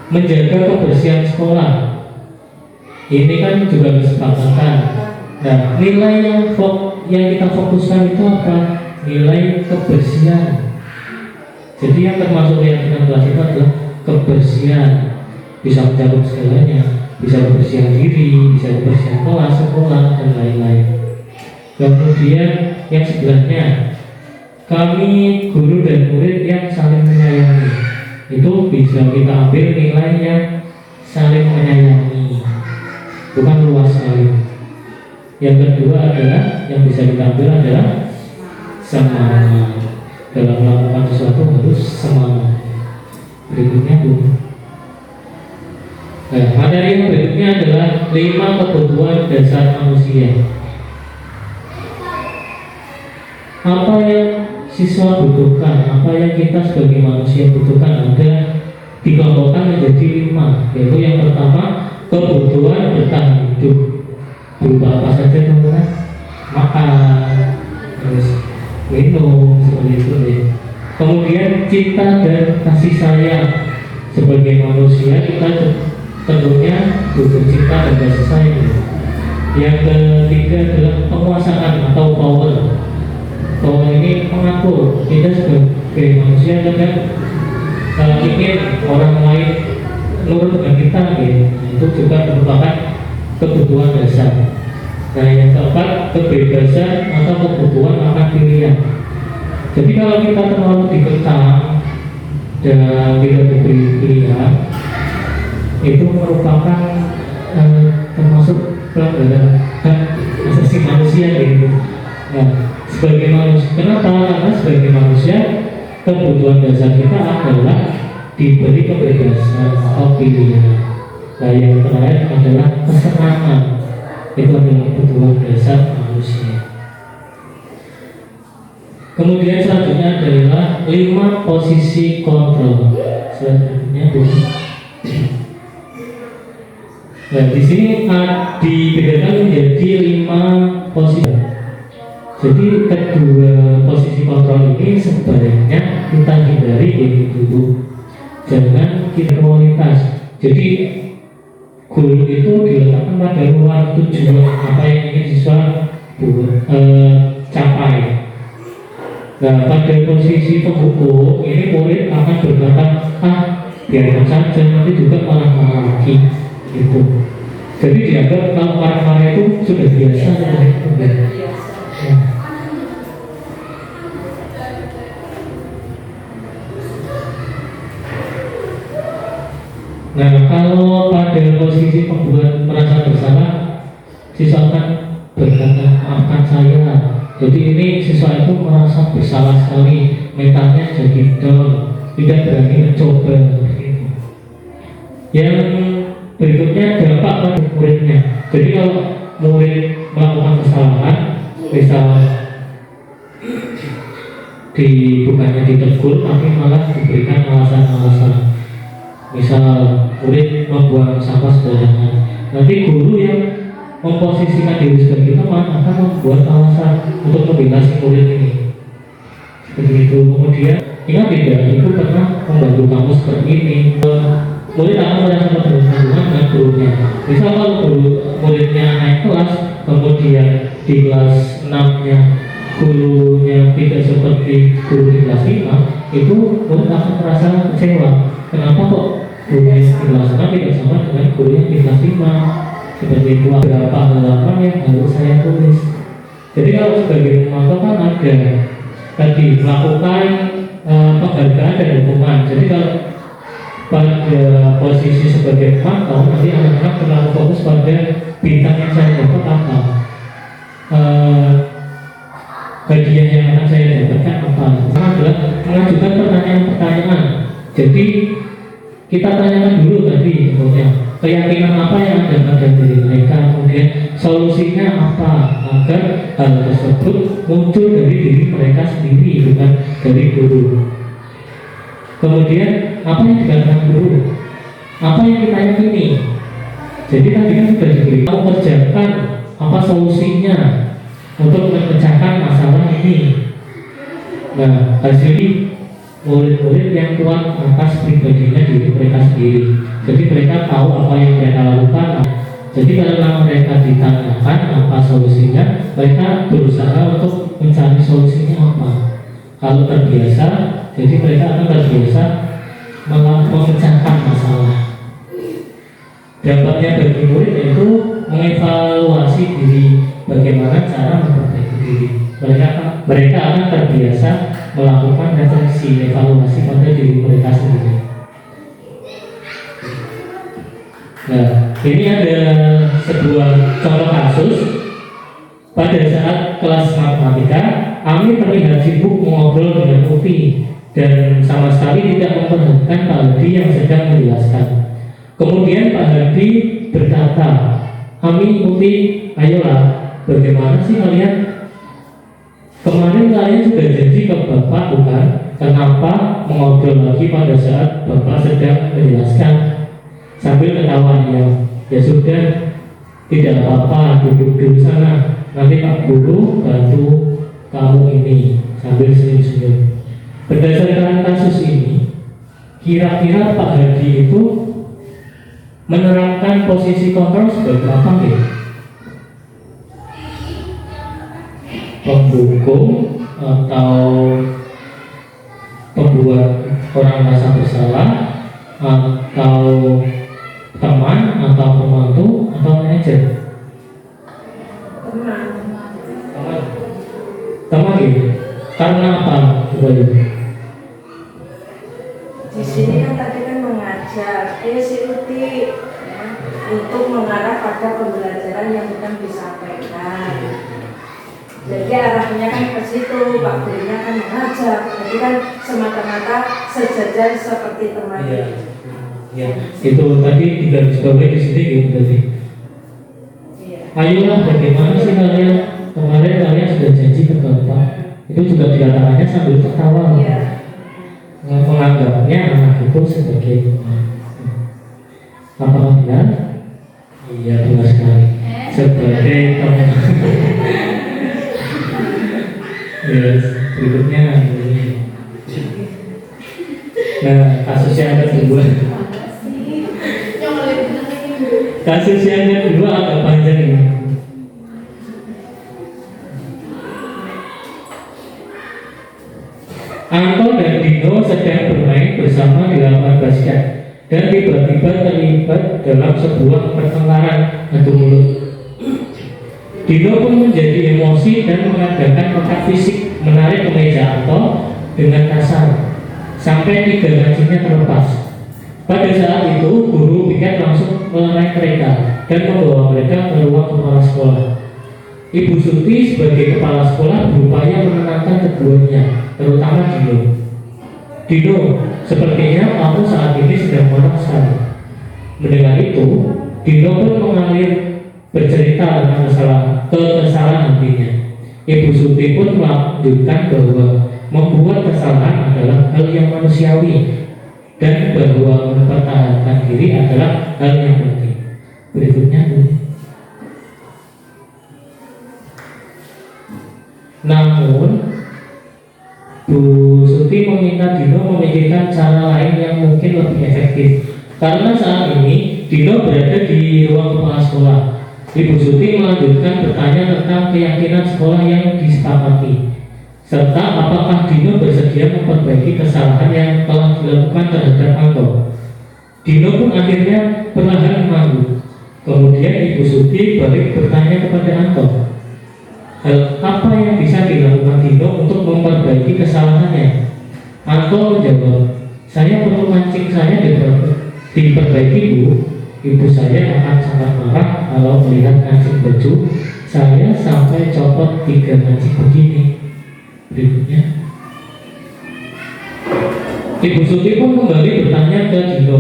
Menjaga kebersihan sekolah, Ini kan juga kesepakatan. Nah, nilai yang kita fokuskan itu apa? Nilai kebersihan. Jadi yang termasuk keyakinan kelas itu adalah kebersihan, bisa mencakup segalanya, bisa kebersihan diri, bisa kebersihan kelas, sekolah, dan lain-lain. Kemudian yang sebelahnya, kami guru dan murid yang saling menyayangi. Itu bisa kita ambil nilainya saling menyayangi, bukan luas sekali. Yang kedua adalah yang bisa kita ambil adalah semangat. Dalam melakukan sesuatu harus semangat. Berikutnya Bu. Nah, materi yang berikutnya adalah 5 kebutuhan dasar manusia. Apa yang siswa butuhkan, apa yang kita sebagai manusia butuhkan ada dikelompokkan menjadi 5, yaitu yang pertama kebutuhan bertahan hidup. Berupa apa saja teman-teman? Makan, terus minum, seperti itu ya. Kemudian cinta dan kasih sayang. Sebagai manusia kita tentunya butuh cinta dan kasih sayang. Yang ketiga adalah penguasaan atau power. Power ini mengatur. Kita sebagai manusia kadang ingin orang lain nurut dengan kita gitu. Itu juga merupakan kebutuhan dasar. Nah, yang keempat kebebasan atau kebutuhan akan pilihan. Jadi kalau kita terlalu dikekang dan tidak diberi pilihan, itu merupakan termasuk pelanggaran hak asasi manusia gitu. Nah, sebagai manusia, kenapa? Karena sebagai manusia kebutuhan dasar kita adalah diberi kebebasan atau pilihan. Nah, yang terakhir adalah kesenangan. Itu adalah kebutuhan dasar manusia. Kemudian selanjutnya adalah 5 posisi kontrol. Selanjutnya nah, di sini dibedakan menjadi 5 posisi. Jadi kedua posisi kontrol ini sebaiknya kita hindari dari dulu. Jangan kita kualitas. Jadi goal itu diletakkan pada luar tujuan apa yang ingin siswa capai. Nah, pada posisi pembuku ini murid akan berkata, biarkan saja, nanti juga marah-marah lagi gitu. Jadi dianggap kalau marah-marah itu sudah biasa gitu. Nah, kalau pada posisi pembuat merasa bersalah, siswa akan berkata, maafkan saya. Jadi ini siswa itu merasa bersalah sekali, mentalnya jadi down, tidak berani mencoba. Yang berikutnya dampak pada muridnya. Jadi kalau murid melakukan kesalahan, misal bukannya ditegur, tapi malah diberikan alasan-alasan. Misal murid membuang sampah sembarangan, nanti guru yang memposisikan diri sebagai teman akan membuat alasan untuk membela si murid ini. Seperti itu. Kemudian ingat tidak, ibu pernah membantu kamu seperti ini. Murid akan merasa berhubungan dengan gurunya. Misal kalau muridnya naik kelas, kemudian di kelas 6-nya gurunya tidak seperti guru di kelas 5, itu murid akan merasa kecewa. Kenapa kok gurunya di kelas 6 tidak sama dengan guru yang di kelas 5? Seperti itu. Beberapa halaman yang harus saya tulis. Jadi kalau sebagai pemantau kan ada tadi melakukan penghargaan dan hukuman. Jadi kalau pada posisi sebagai pemantau, nanti anak-anak terlalu fokus pada bintang yang saya dapat apa, hadiah yang akan saya dapatkan apa. Sama adalah mengajukan pertanyaan-pertanyaan. Jadi kita tanyakan dulu tadi sebetulnya keyakinan apa yang ada pada diri mereka, kemudian solusinya apa agar hal tersebut muncul dari diri mereka sendiri, bukan dari guru. Kemudian apa yang dikatakan guru, apa yang kita yakini. Jadi tadi kan sudah diberi kamu kerjakan apa solusinya untuk memecahkan masalah ini. Nah, hasilnya murid-murid yang kuat atas pribadinya diri mereka sendiri. Jadi mereka tahu apa yang mereka lakukan. Jadi karena mereka ditanyakan apa solusinya, mereka berusaha untuk mencari solusinya apa. Kalau terbiasa, jadi mereka akan terbiasa memecahkan masalah. Dampaknya bagi murid yaitu mengevaluasi diri, bagaimana cara memperbaiki diri. Mereka akan terbiasa melakukan refleksi, evaluasi pada diri mereka sendiri. Nah, ini ada sebuah contoh kasus. Pada saat kelas matematika, Ami terlihat sibuk mengobrol dengan Uti dan sama sekali tidak memperhatikan Pak Hadi yang sedang menjelaskan. Kemudian Pak Hadi berkata, Ami, Uti, ayolah, bagaimana sih kalian? Kemarin kalian sudah janji ke Bapak bukan? Kenapa mengobrol lagi pada saat Bapak sedang menjelaskan? Sambil ketawa ya sudah, tidak apa-apa, duduk dulu sana. Nanti Pak Guru bantu kamu ini, sambil senyum-senyum. Berdasarkan kasus ini, kira-kira Pak Hadi itu menerapkan posisi kontrol sebagai apa ya? Pendukung atau pembuat orang merasa bersalah, atau teman, atau pembantu, atau manajer? Teman gitu. Karena apa? Coba lihat. Di sini kan tadi kan mengajar, si Uti ya, untuk mengarah pada pembelajaran yang sedang disampaikan. Jadi arahnya kan ke situ, Pak Gurunya kan mengajar. Jadi kan semata-mata sejajar seperti teman. Ya, itu tadi digarisbawahi di sini gitu tadi. Iya. Ayolah, bagaimana sih kalian? Kemarin kalian sudah janji ke Bapak. Itu juga dikatakannya sambil tertawa. Iya. Menganggapnya anak itu sebagai teman. Apakah benar? Iya, benar sekali. Sebagai teman. Yes, berikutnya ini. Nah, kasus yang kedua. Kasus yang kedua agak panjang ini. Anto dan Dino sedang bermain bersama di lapangan basket dan tiba-tiba terlibat dalam sebuah pertengkaran adu mulut. Dino pun menjadi emosi dan mengadakan kontak fisik, menarik kemeja Anto dengan kasar sampai 3 kakinya terlepas. Pada saat itu, guru piket langsung melerai mereka dan membawa mereka ke ruang kepala sekolah. Ibu Suti sebagai kepala sekolah berupaya menenangkan keduanya, terutama Dino. Dino, sepertinya kamu saat ini sedang marah sekali. Mendengar itu, Dino pun mengalir bercerita tentang kekesalan hatinya. Ibu Suti pun melanjutkan bahwa membuat kesalahan adalah hal yang manusiawi dan bahwa mempertahankan diri adalah hal yang penting. Berikutnya, namun Bu Suti meminta Dino memikirkan cara lain yang mungkin lebih efektif. Karena saat ini Dino berada di ruang kepala sekolah. Ibu Suti melanjutkan bertanya tentang keyakinan sekolah yang disepakati, serta apakah Dino bersedia memperbaiki kesalahan yang telah dilakukan terhadap Anto. Dino pun akhirnya perlahan mengangguk. Kemudian Ibu Suti balik bertanya kepada Anto, hal apa yang bisa dilakukan Dino untuk memperbaiki kesalahannya? Anto menjawab, saya perlu mancing saya diperbaiki Bu. Ibu saya akan sangat marah kalau melihat kancing baju saya sampai copot 3 kancing begini. Berikutnya, Ibu Suti pun kembali bertanya ke Dino,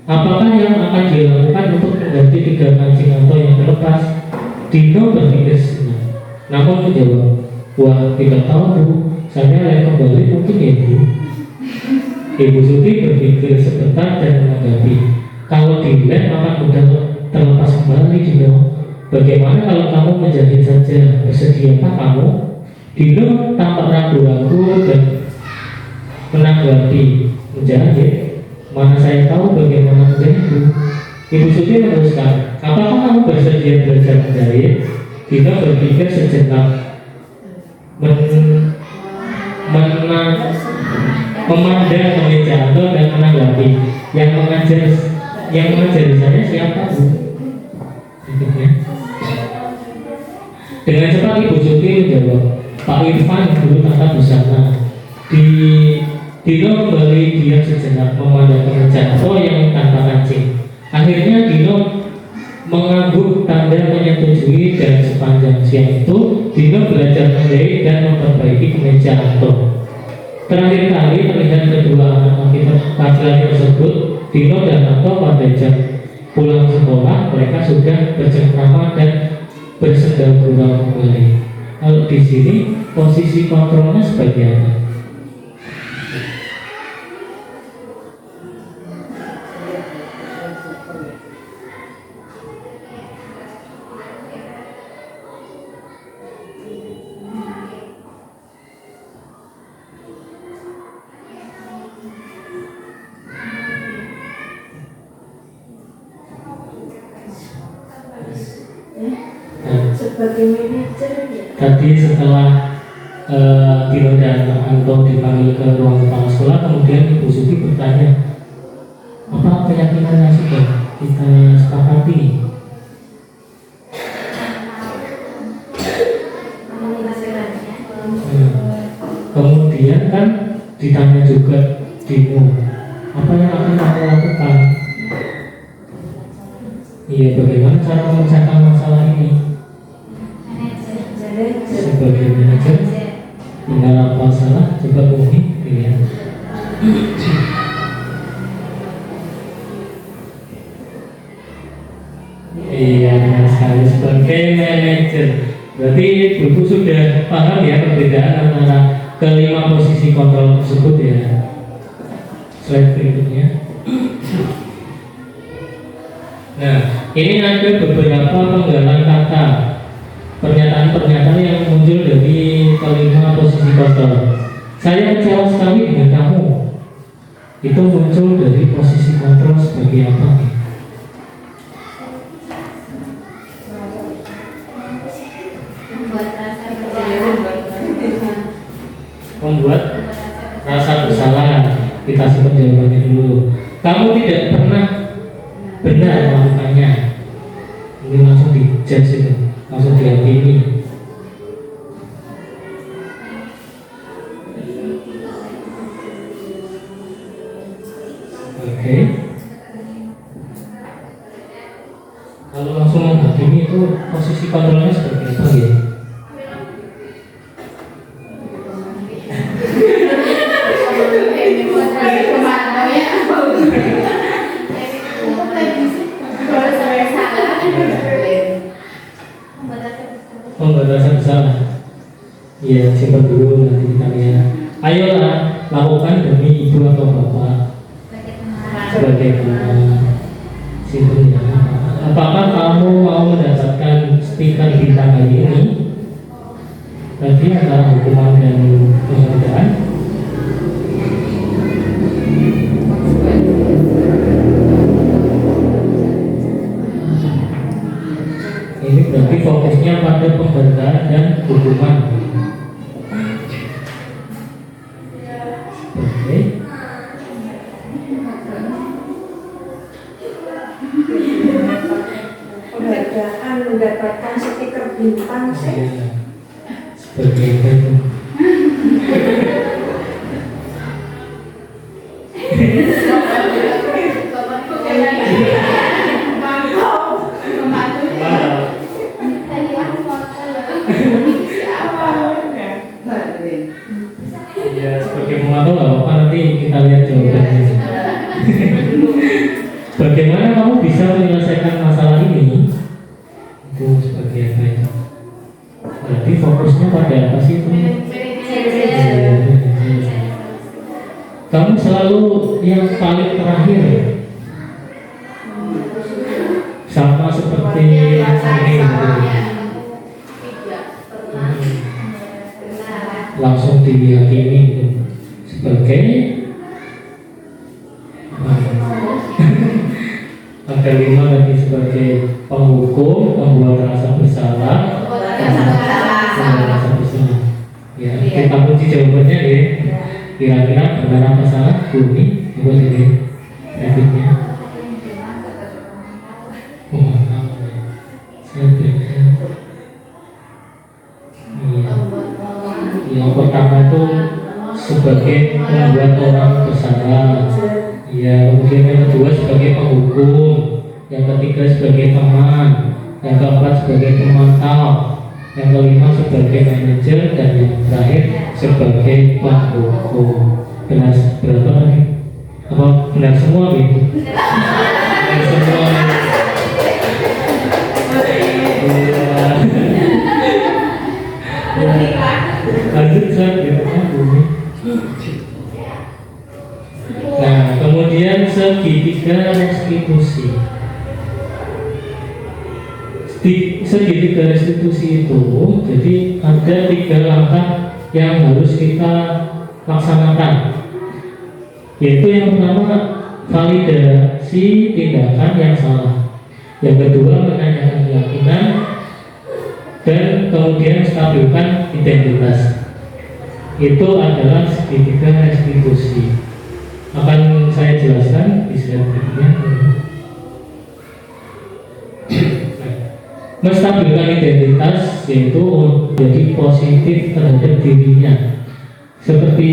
apakah yang akan dilakukan untuk mengganti 3 kancing Anto yang terlepas? Dino berpikir senang, namun menjawab, wah tidak tahu Bu, saya lem kembali mungkin ya Bu. Ibu Suti berpikir sebentar dan menanggapi, kalau dilem akan mudah terlepas kembali Dino. Bagaimana kalau kamu menjahit saja? Bersediakah kamu? Dino tampak ragu-ragu dan menanggapi, menjahit? Mana saya tahu bagaimana menjahit Bu. Ibu Suti meneruskan, Apakah kamu bersedia belajar menjahit? Dino berpikir sejenak, memandang Mejanto dan menanggapi, yang mengajari saya siapa, Bu? Dengan cepat Ibu Suti menjawab, Pak Irfan guru tata busana. Dino kembali diam sejenak memandang Mejanto yang tanpa kancing. Akhirnya Dino mengangguk tanda menyetujui, dan sepanjang siang itu Dino belajar menjahit dan memperbaiki kemeja Anto. Terakhir kali melihat kedua anak laki-laki tersebut, Dino dan Anto pada jam pulang sekolah, mereka sudah bercengkrama dan bersendal gurau kembali. Kalau di sini posisi kontrolnya sebagai apa? Sebagai manajer ya. Tadi setelah Dino dan Anto dipanggil ke ruang kepala sekolah, kemudian Ibu Suti bertanya, apa keyakinannya sudah kita sepakati? Kemudian kan ditanya juga Dino, apa yang akan kamu lakukan? Iya, bagaimana cara memecahkan masalah ini? Sebagai manajer, benar apa salah? Coba Umi lihat. Iya, sekali sebagai manajer. Berarti Ibu sudah paham ya perbedaan antara kelima posisi kontrol tersebut ya. Slide berikutnya. Nah, ini ada beberapa penggalan kata, pernyataan-pernyataan yang muncul dari kelima posisi kontrol. Saya kecewa sekali dengan kamu. Itu muncul dari posisi kontrol sebagai apa? Membuat rasa bersalah. Kita simpan jawabannya dulu. Kamu tidak pernah benar melakukannya. Ini langsung dijudge itu, langsung diyakini. Oke. Kalau langsung menghakimi itu posisi kontrolnya seperti apa ya? Pembatasan bersalah. Iya, simpan dulu nanti kita lihat. Ayolah, lakukan demi ibu atau bapak. Bagaimana? Simpan ya. Apakah kamu mau mendapatkan stiker bintang kali ini? Tadi antara hukuman dan penghargaan. Ini berarti fokusnya pada penghargaan dan hukuman. Oke. Penghargaan mendapatkan stiker bintang sih. Iya. Seperti itu. Ya, sebagai pemantau nggak apa-apa, nanti kita lihat jawabannya. Bagaimana kamu bisa menyelesaikan masalah ini? Itu sebagai apa itu? Berarti fokusnya pada apa sih itu? Kamu selalu yang paling terakhir, sama seperti ini gitu. Langsung diyakini gitu. Sebagai oke, kelima tadi sebagai penghukum, pembuat rasa bersalah, pembuat rasa bersalah. Ya, kita kunci jawabannya ya. Kira-kira benar apa salah? Bumi, coba jadi grafiknya. Yang pertama itu sebagai membuat orang bersalah. Ya, kemudian yang kedua sebagai penghukum, yang ketiga sebagai teman, yang keempat sebagai pemantau, yang kelima sebagai manajer, dan yang terakhir sebagai penghukum. Benar berapa nih? Apa benar semua gitu? Benar semua. Lanjut saya bumi. Nah, kemudian segitiga restitusi. Segitiga restitusi itu, jadi ada 3 langkah yang harus kita laksanakan. Yaitu yang pertama, validasi tindakan yang salah. Yang kedua, menanyakan keyakinan, dan kemudian stabilkan identitas. Itu adalah segitiga restitusi. Akan saya jelaskan di slide berikutnya. Menstabilkan identitas yaitu menjadi positif terhadap dirinya. Seperti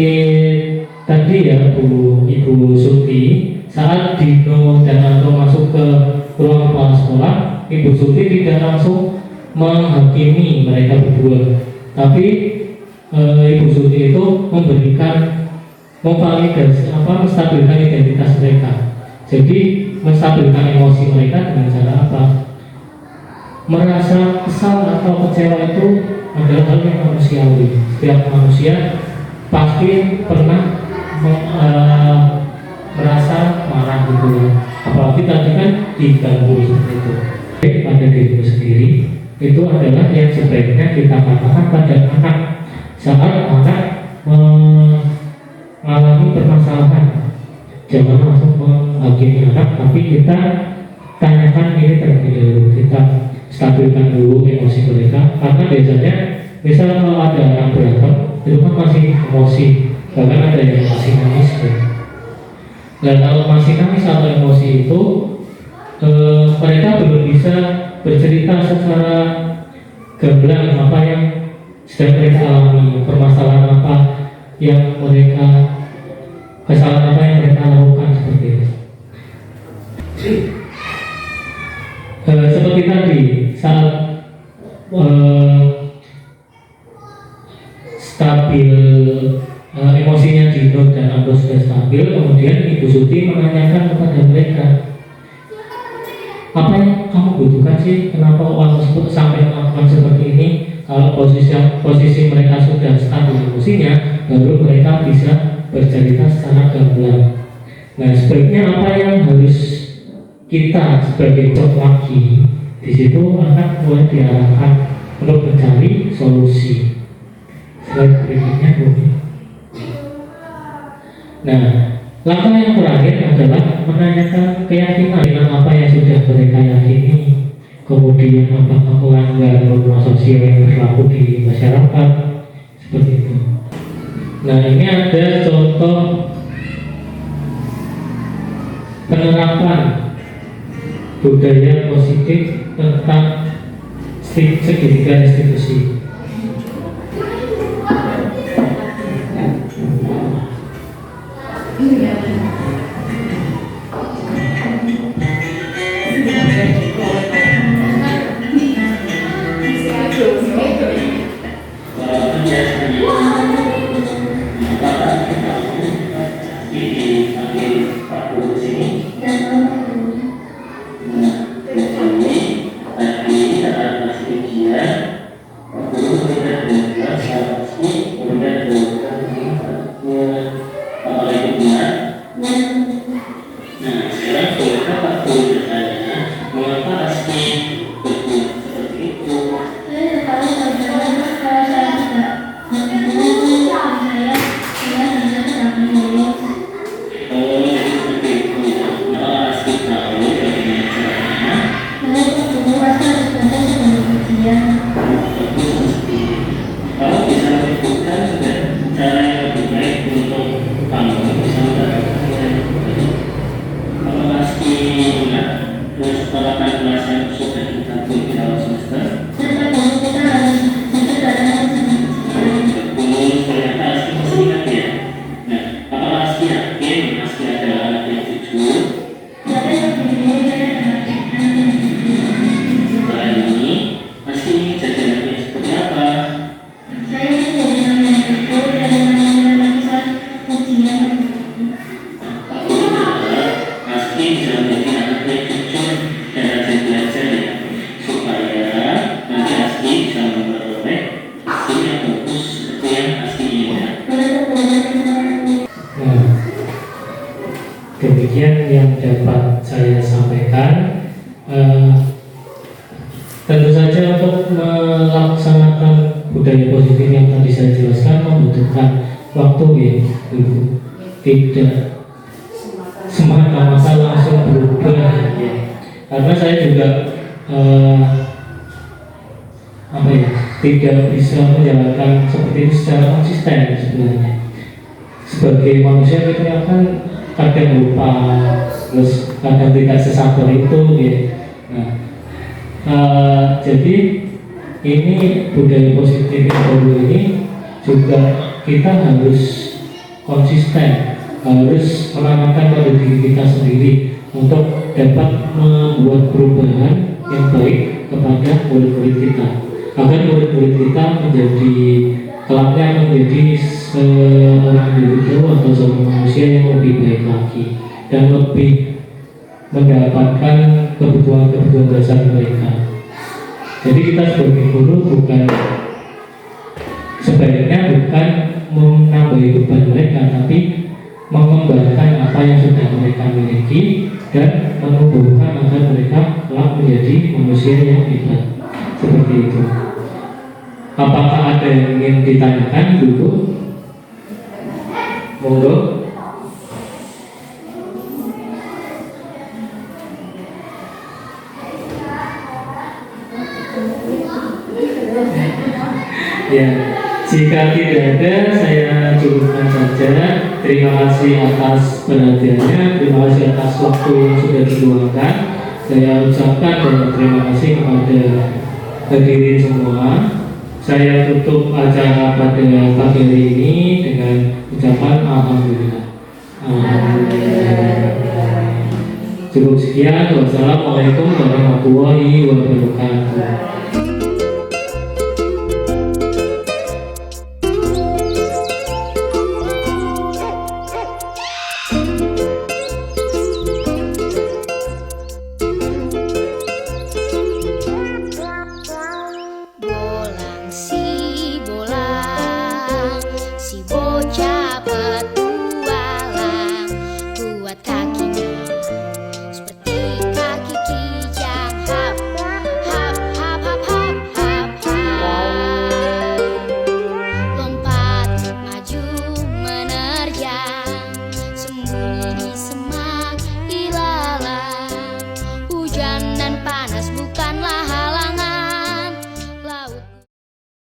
tadi ya Ibu Suti, saat Dino dan Anto masuk ke ruang kepala sekolah, Ibu Suti tidak langsung menghakimi mereka berdua, tapi Ibu Suti itu memvalidasi menstabilkan identitas mereka. Jadi menstabilkan emosi mereka dengan cara apa? Merasa kesal atau kecewa itu adalah hal yang manusiawi. Setiap manusia pasti pernah merasa marah gitu. Apalagi tadi kan diganggu seperti itu. Pada dirimu sendiri itu adalah yang sebaiknya kita katakan pada anak saat anak mengalami permasalahan. Jangan langsung menghakimi anak, tapi kita tanyakan ini terlebih dahulu. Kita stabilkan dulu emosi mereka, karena biasanya misal kalau ada anak berantem itu kan masih emosi, bahkan ada yang masih nangis ya. Dan kalau masih nangis atau emosi itu mereka belum bisa bercerita secara gamblang apa yang sedang mereka alami, permasalahan apa yang mereka, kesalahan apa yang mereka lakukan, seperti itu. Seperti tadi saat stabil emosinya Dino dan Anto sudah stabil, kemudian Ibu Suti menanyakan kepada mereka, apa yang kamu butuhkan sih? Kenapa orang tersebut sampai melakukan seperti ini? Kalau posisi mereka sudah stabil emosinya, baru mereka bisa bercerita secara gamblang. Nah, sebaiknya apa yang harus kita sebagai laki di situ anak mulai diarahkan untuk mencari solusi. Slide berikutnya, Bu. Nah, langkah yang terakhir adalah menanyakan keyakinan dengan apa yang sudah mereka yakini, kemudian apakah melanggar norma sosial yang berlaku di masyarakat, seperti itu. Nah, ini ada contoh penerapan budaya positif tentang segitiga restitusi. jangan jadi anak yang jujur dan rajin belajar ya, supaya nanti asli bisa memperoleh hasil yang bagus seperti yang aslinya ya. Nah, demikian yang dapat saya sampaikan. Tentu saja untuk melaksanakan budaya positif yang tadi saya jelaskan membutuhkan waktu ya, Ibu. Tidak semata-mata langsung berubah ya. Karena saya juga tidak bisa menjalankan seperti itu secara konsisten sebenarnya. Sebagai manusia kita kan kadang lupa, terus kadang tidak sesabar itu ya. Nah, jadi ini budaya positif yang baru ini juga kita harus konsisten, harus menanamkan pada diri kita sendiri untuk dapat membuat perubahan yang baik kepada murid-murid kita, agar murid-murid kita menjadi kelaknya menjadi seorang individu atau seorang manusia yang lebih baik lagi dan lebih mendapatkan kebutuhan-kebutuhan dasar mereka. Jadi kita sebagai guru sebaiknya bukan menambahi beban mereka, tapi mengembangkan apa yang sudah mereka miliki dan menumbuhkan agar mereka kelak menjadi manusia yang hebat. Seperti itu. Apakah ada yang ingin ditanyakan dulu? Monggo. Ya, jika tidak ada, saya cukupkan saja. Terima kasih atas perhatiannya, terima kasih atas waktu yang sudah diluangkan. Saya ucapkan dan terima kasih kepada hadirin semua. Saya tutup acara pada pagi hari ini dengan ucapan Alhamdulillah. Cukup sekian. Wassalamualaikum warahmatullahi wabarakatuh.